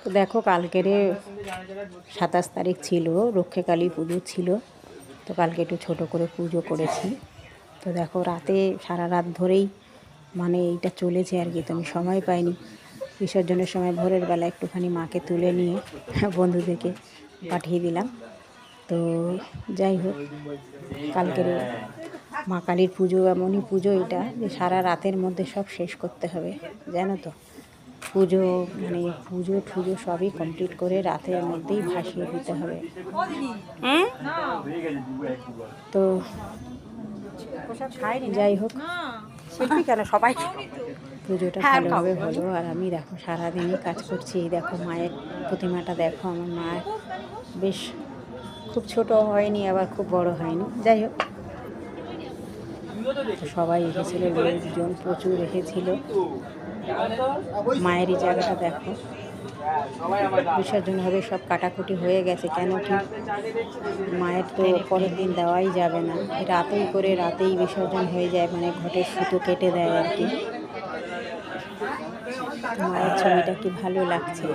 তো দেখো কালকেরে 27 তারিখ ছিল, রক্ষাকালী পুজো ছিল। তো কালকে একটু ছোটো করে পুজো করেছি। তো দেখো রাতে সারা রাত ধরেই মানে এইটা চলেছে আর কি। তো আমি সময় পাইনি। বিসর্জনের সময় ভোরের বেলা একটুখানি মাকে তুলে নিয়ে বন্ধুদেরকে পাঠিয়ে দিলাম। তো যাই হোক, কালকের মা কালীর পুজো এমনই পুজো এটা যে সারা রাতের মধ্যে সব শেষ করতে হবে, জানো তো। পুজো মানে পুজো ঠুজো সবই কমপ্লিট করে রাতের মধ্যেই ভাসিয়ে দিতে হবে। হ্যাঁ, তো যাই হোক, শিল্পী কেন সবাই পুজোটা ভালোভাবে হলো। আর আমি দেখো সারাদিনই কাজ করছি। এই দেখো মায়ের প্রতিমাটা দেখো, আমার মায়ের বেশ খুব ছোট হয়নি আবার খুব বড় হয়নি। যাই হোক, সবাই এসেছিল, লোকজন প্রচুর এসেছিল। মায়েরই জায়গাটা দেখো, বিসর্জন হবে, সব কাটাকুটি হয়ে গেছে। কেন কি মায়ের তো পরের দিন দেওয়াই যাবে না, রাতেই করে রাতেই বিসর্জন হয়ে যায়, মানে ঘটের সুতো কেটে দেয় আর কি। মায়ের ছবিটা কি ভালো লাগছে।